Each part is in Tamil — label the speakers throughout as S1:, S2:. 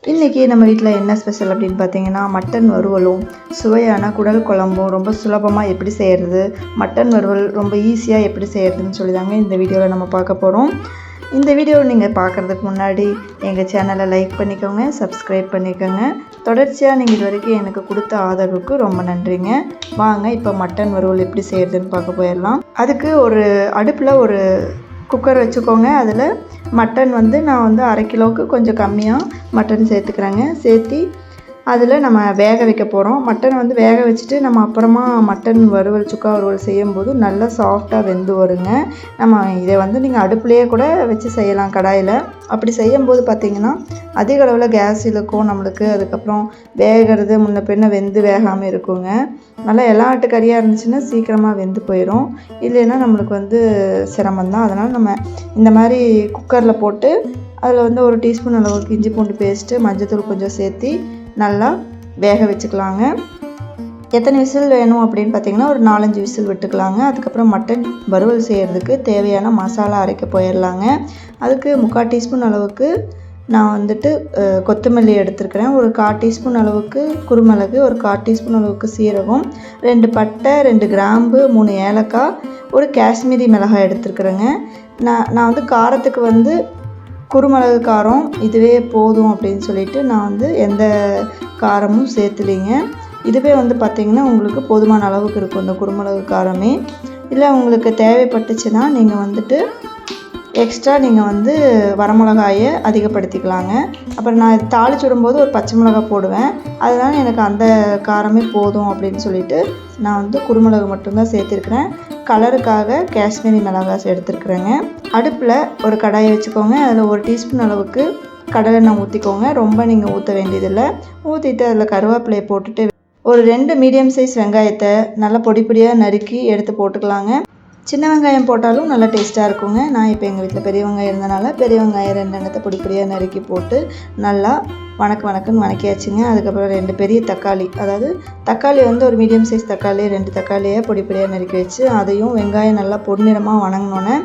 S1: இன்றைக்கி நம்ம வீட்டில் என்ன ஸ்பெஷல் அப்படின்னு பார்த்தீங்கன்னா மட்டன் வறுவலும் சுவையான குடல் குழம்பும் ரொம்ப சுலபமாக எப்படி செய்கிறது, மட்டன் வறுவல் ரொம்ப ஈஸியாக எப்படி செய்கிறதுன்னு சொல்லி தாங்க இந்த வீடியோவில் நம்ம பார்க்க போகிறோம். இந்த வீடியோவை நீங்கள் பார்க்குறதுக்கு முன்னாடி எங்கள் சேனலை லைக் பண்ணிக்கோங்க, சப்ஸ்கிரைப் பண்ணிக்கோங்க. தொடர்ச்சியாக நீங்கள் இது வரைக்கும் எனக்கு கொடுத்த ஆதரவுக்கு ரொம்ப நன்றிங்க. வாங்க இப்போ மட்டன் வறுவல் எப்படி செய்கிறதுன்னு பார்க்க போயிடலாம். அதுக்கு ஒரு அடுப்பில் ஒரு குக்கர் வச்சுக்கோங்க. அதில் மட்டன் நான் 1/2 கிலோவுக்கு கொஞ்சம் கம்மியாக மட்டன் சேர்த்துக்கிறேங்க. சேர்த்து அதில் நம்ம வேக வைக்க போகிறோம். மட்டன் வேக வச்சுட்டு நம்ம அப்புறமா மட்டன் வறுவல் சுக்கா வறுவல் செய்யும்போது நல்லா சாஃப்டாக வெந்து வருங்க. நம்ம இதை நீங்கள் அடுப்புலேயே கூட வச்சு செய்யலாம் கடாயில். அப்படி செய்யும்போது பார்த்திங்கன்னா அதிக அளவில் கேஸ் இழுக்கும் நம்மளுக்கு. அதுக்கப்புறம் வேகிறது முன்ன பின்ன வெந்து வேகாமல் இருக்குங்க. நல்லா எல்லாட்டு கறியாக இருந்துச்சுன்னா சீக்கிரமாக வெந்து போயிடும். இல்லைன்னா நம்மளுக்கு சிரமம்தான். அதனால் நம்ம இந்த மாதிரி குக்கரில் போட்டு அதில் 1 டீஸ்பூன் அளவுக்கு இஞ்சி பூண்டு பேஸ்ட்டு, மஞ்சத்தூள் கொஞ்சம் சேர்த்து நல்லா வேக வச்சுக்கலாங்க. எத்தனை விசில் வேணும் அப்படின்னு பார்த்திங்கன்னா ஒரு 4-5 விசில் விட்டுக்கலாங்க. அதுக்கப்புறம் மட்டன் வறுவல் செய்கிறதுக்கு தேவையான மசாலா அரைக்க போயிடலாங்க. அதுக்கு 3/4 டீஸ்பூன் அளவுக்கு நான் கொத்தமல்லி எடுத்துருக்கிறேன். ஒரு 1/4 டீஸ்பூன் அளவுக்கு குருமிளகு, ஒரு 1/4 டீஸ்பூன் அளவுக்கு சீரகம், 2 பட்டை, 2 கிராம்பு, 3 ஏலக்காய், ஒரு காஷ்மீரி மிளகாய் எடுத்துருக்குறேங்க. நான் காரத்துக்கு குருமிளகு காரம் இதுவே போதும் அப்படின்னு சொல்லிட்டு நான் எந்த காரமும் சேர்த்துலிங்க. இதுவே பார்த்திங்கன்னா உங்களுக்கு போதுமான அளவுக்கு இருக்கும் இந்த குருமிளகு காரமே. இல்லை உங்களுக்கு தேவைப்பட்டுச்சுன்னா நீங்கள் எக்ஸ்ட்ரா நீங்கள் வரமிளகாயை அதிகப்படுத்திக்கலாங்க. அப்புறம் நான் தாளிச்சு விடும்போது ஒரு பச்சை மிளகாய் போடுவேன். அதனால் எனக்கு அந்த காரமே போதும் அப்படின்னு சொல்லிட்டு நான் குருமிளகு மட்டும்தான் சேர்த்துருக்குறேன். கலருக்காக காஷ்மீரி மிளகாய் எடுத்துருக்குறேங்க. அடுப்பில் ஒரு கடாயை வச்சுக்கோங்க. அதில் 1 டீஸ்பூன் அளவுக்கு கடலெண்ணெய் ஊற்றிக்கோங்க. ரொம்ப நீங்கள் ஊற்ற வேண்டியதில்லை. ஊற்றிட்டு அதில் கருவேப்பிலையை போட்டுட்டு ஒரு 2 மீடியம் சைஸ் வெங்காயத்தை நல்லா பொடி பொடியாக நறுக்கி எடுத்து போட்டுக்கலாங்க. சின்ன வெங்காயம் போட்டாலும் நல்லா டேஸ்ட்டாக இருக்குங்க. நான் இப்போ எங்கள் வீட்டில் பெரிய வெங்காயம் இருந்தனால பெரிய வெங்காயம் 2 எண்ணத்தை பொடி பொடியாக நறுக்கி போட்டு நல்லா வணக்குன்னு வணக்கியாச்சுங்க. அதுக்கப்புறம் 2 பெரிய தக்காளி, அதாவது தக்காளி ஒரு மீடியம் சைஸ் தக்காளி, 2 தக்காளியை பொடி பொடியாக நறுக்கி வச்சு அதையும் வெங்காயம் நல்லா பொன்னிறமாக வணங்கினோன்னே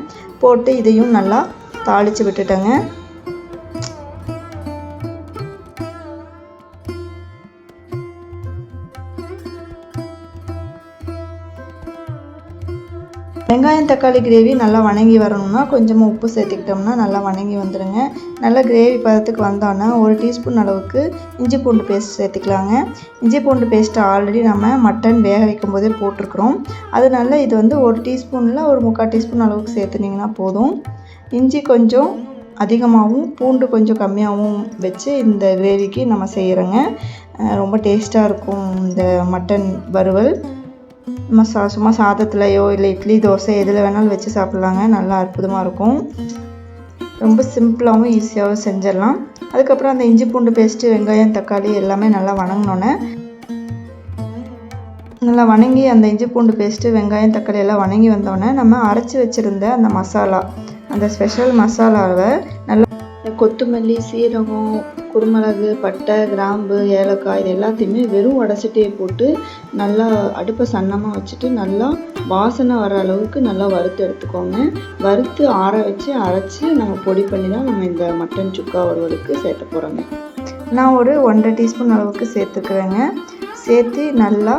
S1: போட்டு இதையும் நல்லா தாளித்து விட்டுட்டேங்க. வெங்காயம் தக்காளி கிரேவி நல்லா வணங்கி வரணும்னா கொஞ்சமாக உப்பு சேர்த்துக்கிட்டோம்னா நல்லா வணங்கி வந்துடுங்க. நல்லா கிரேவி பதத்துக்கு வந்தோன்னா 1 டீஸ்பூன் அளவுக்கு இஞ்சி பூண்டு பேஸ்ட் சேர்த்துக்கலாங்க. இஞ்சி பூண்டு பேஸ்ட்டு ஆல்ரெடி நம்ம மட்டன் வேக வைக்கும் போதே போட்டிருக்கிறோம். அதனால இது 1 டீஸ்பூனில் ஒரு 3/4 டீஸ்பூன் அளவுக்கு சேர்த்துனிங்கன்னா போதும். இஞ்சி கொஞ்சம் அதிகமாகவும் பூண்டு கொஞ்சம் கம்மியாகவும் வச்சு இந்த கிரேவிக்கு நம்ம செய்கிறோங்க. ரொம்ப டேஸ்ட்டாக இருக்கும் இந்த மட்டன் வறுவல். நம்ம சும்மா சாதத்துலையோ இல்லை இட்லி தோசை எதில் வேணாலும் வச்சு சாப்பிட்லாங்க. நல்லா அற்புதமாக இருக்கும். ரொம்ப சிம்பிளாகவும் ஈஸியாகவும் செஞ்சிடலாம். அதுக்கப்புறம் அந்த இஞ்சி பூண்டு பேஸ்ட்டு, வெங்காயம் தக்காளி எல்லாமே நல்லா வணங்கினோன்னே நல்லா வணங்கி அந்த இஞ்சி பூண்டு பேஸ்ட்டு, வெங்காயம் தக்காளி எல்லாம் வணங்கி வந்தோடனே நம்ம அரைச்சி வச்சுருந்த அந்த மசாலா, அந்த ஸ்பெஷல் மசாலாவை நல்லா கொத்தமல்லி, சீரகம், குருமிளகு, பட்டை, கிராம்பு, ஏலக்காய் இது எல்லாத்தையுமே வெறும் வடசட்டியை போட்டு நல்லா அடுப்பை சன்னமாக வச்சுட்டு நல்லா வாசனை வர அளவுக்கு நல்லா வறுத்து எடுத்துக்கோங்க. வறுத்து ஆற வச்சு அரைச்சி நம்ம பொடி பண்ணி தான் நம்ம இந்த மட்டன் சுக்கா வறுவலுக்கு சேர்த்த போகிறோங்க. நான் ஒரு 1/2 டீஸ்பூன் அளவுக்கு சேர்த்துக்கிறேங்க. சேர்த்து நல்லா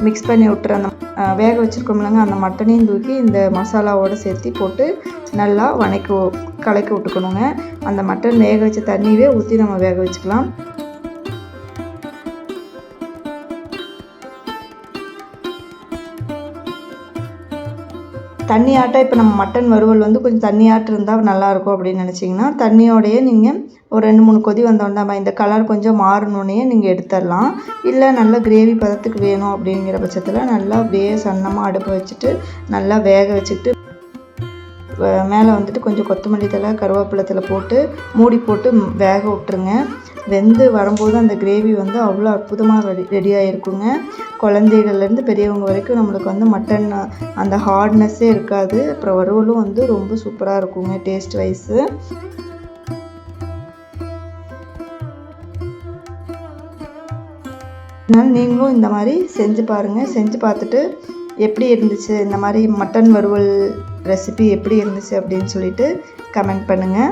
S1: மிக்ஸ் பண்ணி விட்டுறேன். வேக வச்சுருக்கோம்லங்க அந்த மட்டனையும் தூக்கி இந்த மசாலாவோடு சேர்த்து போட்டு நல்லா கலக்கி விட்டுக்கணுங்க. அந்த மட்டன் வேக வச்ச தண்ணியவே ஊற்றி நம்ம வேக வச்சுக்கலாம். தண்ணியாட்டம் இப்போ நம்ம மட்டன் வறுவல் கொஞ்சம் தண்ணியாட்டம் இருந்தால் நல்லாயிருக்கும் அப்படின்னு நினச்சிங்கன்னா தண்ணியோடையே நீங்கள் ஒரு 2-3 கொதி வந்தோன்னா இந்த கலர் கொஞ்சம் மாறணுன்னே நீங்கள் எடுத்துடலாம். இல்லை நல்லா கிரேவி பதத்துக்கு வேணும் அப்படிங்கிற பட்சத்தில் நல்லா அப்படியே சன்னமாக அடுப்பை வச்சுட்டு நல்லா வேக வச்சுட்டு மேலே கொஞ்சம் கொத்தமல்லி தழை, கருவேப்பிலை தழை போட்டு மூடி போட்டு வேக விட்டுருங்க. வெந்து வரும்போது அந்த கிரேவி அவ்வளோ அற்புதமாக ரெடியாக இருக்குங்க. குழந்தைகள்லேருந்து பெரியவங்க வரைக்கும் நம்மளுக்கு மட்டன் அந்த ஹார்ட்னஸ்ஸே இருக்காது. அப்புறம் வறுவலும் ரொம்ப சூப்பராக இருக்குங்க டேஸ்ட் வைஸு. அதனால் நீங்களும் இந்த மாதிரி செஞ்சு பாருங்கள். செஞ்சு பார்த்துட்டு எப்படி இருந்துச்சு, இந்த மாதிரி மட்டன் வறுவல் ரெசிபி எப்படி இருந்துச்சு அப்படின்னு சொல்லிட்டு கமெண்ட் பண்ணுங்கள்.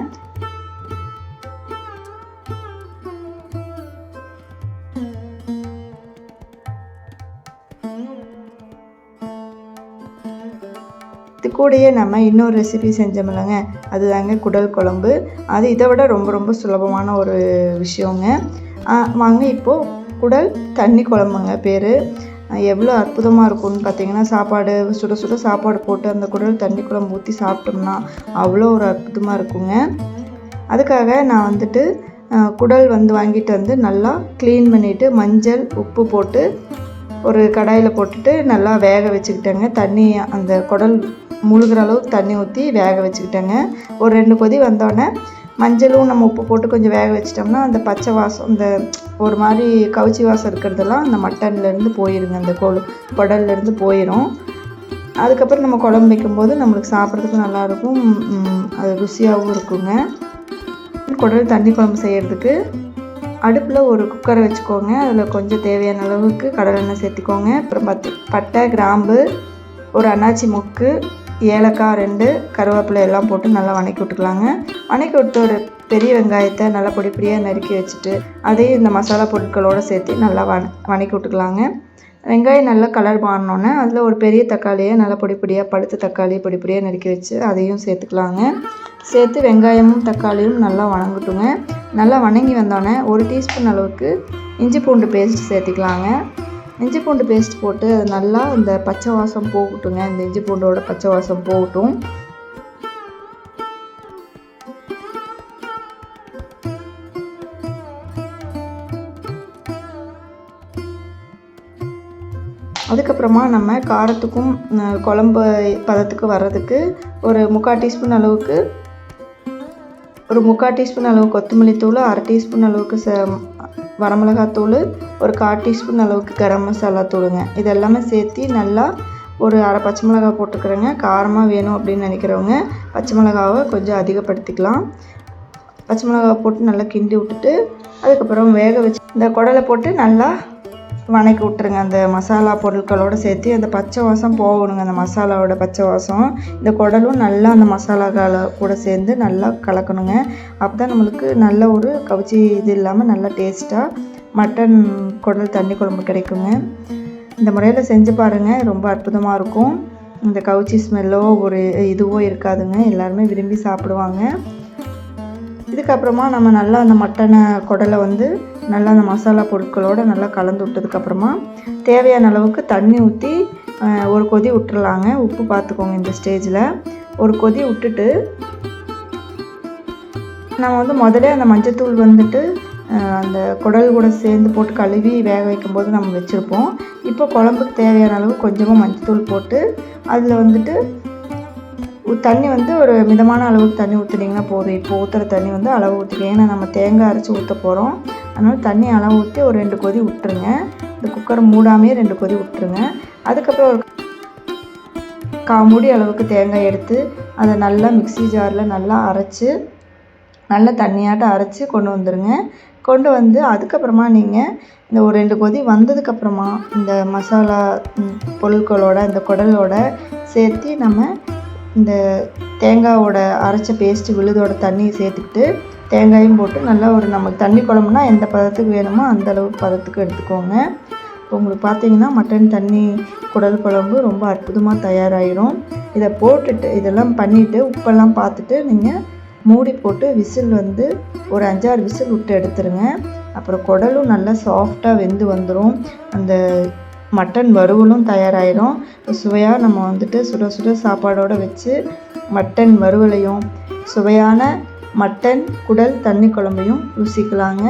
S1: கூடயே நம்ம இன்னொரு ரெசிபி செஞ்சோம்லங்க, அதுதாங்க குடல் குழம்பு. அது இதை விட ரொம்ப ரொம்ப சுலபமான ஒரு விஷயங்க. வாங்க இப்போது குடல் தண்ணி குழம்புங்க பேர். எவ்வளோ அற்புதமாக இருக்கும்னு பார்த்தீங்கன்னா, சாப்பாடு சுட சுட சாப்பாடு போட்டு அந்த குடல் தண்ணி குழம்பு ஊற்றி சாப்பிட்டோம்னா அவ்வளோ ஒரு அற்புதமாக இருக்குங்க. அதுக்காக நான் வந்துட்டு குடல் வாங்கிட்டு வந்து நல்லா க்ளீன் பண்ணிவிட்டு மஞ்சள் உப்பு போட்டு ஒரு கடாயில் போட்டுட்டு நல்லா வேக வச்சுக்கிட்டேங்க. தண்ணி அந்த குடல் முழுகிற அளவுக்கு தண்ணி ஊற்றி வேக வச்சுக்கிட்டேங்க. ஒரு 2 கொதி வந்தோடனே மஞ்சளும் நம்ம உப்பு போட்டு கொஞ்சம் வேக வச்சிட்டோம்னா அந்த பச்சை வாசம், இந்த ஒரு மாதிரி கவுச்சி வாசம் இருக்கிறதெல்லாம் அந்த மட்டன்லேருந்து போயிடுங்க, அந்த குடல்லேருந்து போயிடும். அதுக்கப்புறம் நம்ம குழம்பு வைக்கும்போது நம்மளுக்கு சாப்பிட்றதுக்கு நல்லாயிருக்கும், அது ருசியாகவும் இருக்குங்க. குடல் தண்ணி குழம்பு செய்கிறதுக்கு அடுப்பில் ஒரு குக்கரை வச்சுக்கோங்க. அதில் கொஞ்சம் தேவையான அளவுக்கு கடலெண்ணெய் சேர்த்திக்கோங்க. அப்புறம் பட்டை, கிராம்பு, ஒரு அன்னாச்சி மொக்கு, ஏலக்காய் 2, கருவேப்பிலை எல்லாம் போட்டு நல்லா வணக்கி விட்டுக்கலாங்க. வணக்கி விட்டு ஒரு பெரிய வெங்காயத்தை நல்லா பொடி பொடியாக நறுக்கி வச்சுட்டு அதையும் இந்த மசாலா பொருட்களோடு சேர்த்து நல்லா வணக்கி விட்டுக்கலாங்க. வெங்காயம் நல்லா கலர் மாறினோன்னே அதில் ஒரு பெரிய தக்காளியை நல்லா பொடி பொடியாக பழுத்த தக்காளி பொடி பொடியாக நறுக்கி வச்சு அதையும் சேர்த்துக்கலாங்க. சேர்த்து வெங்காயமும் தக்காளியும் நல்லா வணங்கட்டுங்க. நல்லா வணங்கி வந்தோடனே 1 டீஸ்பூன் அளவுக்கு இஞ்சி பூண்டு பேஸ்ட் சேர்த்திக்கலாங்க. இஞ்சி பூண்டு பேஸ்ட் போட்டு அது நல்லா இந்த பச்சை வாசம் போகட்டுங்க. இந்த இஞ்சி பூண்டோட பச்சை வாசம் போகட்டும். அதுக்கப்புறமா நம்ம காரத்துக்கும் குழம்பு பதத்துக்கு வர்றதுக்கு ஒரு 3/4 டீஸ்பூன் அளவுக்கு கொத்தமல்லி தூள், 1/2 டீஸ்பூன் அளவுக்கு வரமிளகாத்தூள், ஒரு 1/4 டீஸ்பூன் அளவுக்கு கரம் மசாலா தூளுங்க. இதெல்லாமே சேர்த்து நல்லா ஒரு 1/2 பச்சை மிளகா போட்டுக்கிறேங்க. காரமாக வேணும் அப்படின்னு நினைக்கிறவங்க பச்சை மிளகாவை கொஞ்சம் அதிகப்படுத்திக்கலாம். பச்சை மிளகாவை போட்டு நல்லா கிண்டி விட்டுட்டு அதுக்கப்புறம் வேக வச்சு இந்த குடலை போட்டு நல்லா வணக்கி விட்டுருங்க. அந்த மசாலா பொருட்களோடு சேர்த்து அந்த பச்சை வாசம் போகணுங்க, அந்த மசாலாவோட பச்சை வாசம். இந்த குடலும் நல்லா அந்த மசாலாக்களை கூட சேர்ந்து நல்லா கலக்கணுங்க. அப்போ தான் நம்மளுக்கு நல்ல ஒரு கவுச்சி இது இல்லாமல் நல்லா டேஸ்ட்டாக மட்டன் குடல் தண்ணி குழம்பு கிடைக்குங்க. இந்த முறையில் செஞ்சு பாருங்கள், ரொம்ப அற்புதமாக இருக்கும். இந்த கவுச்சி ஸ்மெல்லோ ஒரு இதுவோ இருக்காதுங்க, எல்லாருமே விரும்பி சாப்பிடுவாங்க. இதுக்கப்புறமா நம்ம நல்லா அந்த மட்டனை குடலை நல்லா அந்த மசாலா பொருட்களோடு நல்லா கலந்து விட்டதுக்கப்புறமா தேவையான அளவுக்கு தண்ணி ஊற்றி ஒரு கொதி விட்டுறலாங்க. உப்பு பார்த்துக்கோங்க. இந்த ஸ்டேஜில் ஒரு கொதி விட்டுட்டு நம்ம முதல்ல அந்த மஞ்சத்தூள் அந்த குடல் கூட சேர்ந்து போட்டு கழுவி வேக வைக்கும்போது நம்ம வச்சுருப்போம். இப்போ குழம்புக்கு தேவையான அளவு கொஞ்சமாக மஞ்சத்தூள் போட்டு அதில் தண்ணி ஒரு மிதமான அளவுக்கு தண்ணி ஊற்றுனீங்கன்னா போதும். இப்போ ஊற்றுற தண்ணி அளவு ஊற்றிக்க, ஏன்னா நம்ம தேங்காய் அரைச்சி ஊற்ற போகிறோம். அதனால் தண்ணி அளவு ஊற்றி ஒரு 2 கொதி விட்டுருங்க. இந்த குக்கரை மூடாமே 2 கொதி விட்டுருங்க. அதுக்கப்புறம் ஒரு 1/4 மூடி அளவுக்கு தேங்காய் எடுத்து அதை நல்லா மிக்ஸி ஜாரில் நல்லா அரைச்சி நல்லா தண்ணியாட்டம் அரைச்சி கொண்டு வந்துடுங்க. கொண்டு அதுக்கப்புறமா நீங்கள் இந்த ஒரு 2 கொதி வந்ததுக்கப்புறமா இந்த மசாலா பொருட்களோட இந்த குடலோட சேர்த்து நம்ம இந்த தேங்காயோட அரைச்ச பேஸ்ட்டு விழுதோட தண்ணியை சேர்த்துக்கிட்டு தேங்காயும் போட்டு நல்லா நமக்கு தண்ணி குழம்புனா எந்த பதத்துக்கு வேணுமோ அந்த அளவுக்கு பதத்துக்கு எடுத்துக்கோங்க. இப்போ உங்களுக்கு பார்த்தீங்கன்னா மட்டன் தண்ணி குடல் குழம்பு ரொம்ப அற்புதமாக தயாராகிடும். இதை போட்டுட்டு இதெல்லாம் பண்ணிவிட்டு உப்பெல்லாம் பார்த்துட்டு நீங்கள் மூடி போட்டு விசில் ஒரு 5-6 விசில் விட்டு எடுத்துருங்க. அப்புறம் குடலும் நல்லா சாஃப்டாக வெந்து வந்துடும். அந்த மட்டன் வறுவலும் தயாராகிடும். சுவையாக நம்ம சுட சுட சாப்பாடோடு வச்சு மட்டன் வறுவலையும் சுவையான மட்டன் குடல் தண்ணி குழம்பையும் ருசிக்கலாங்க.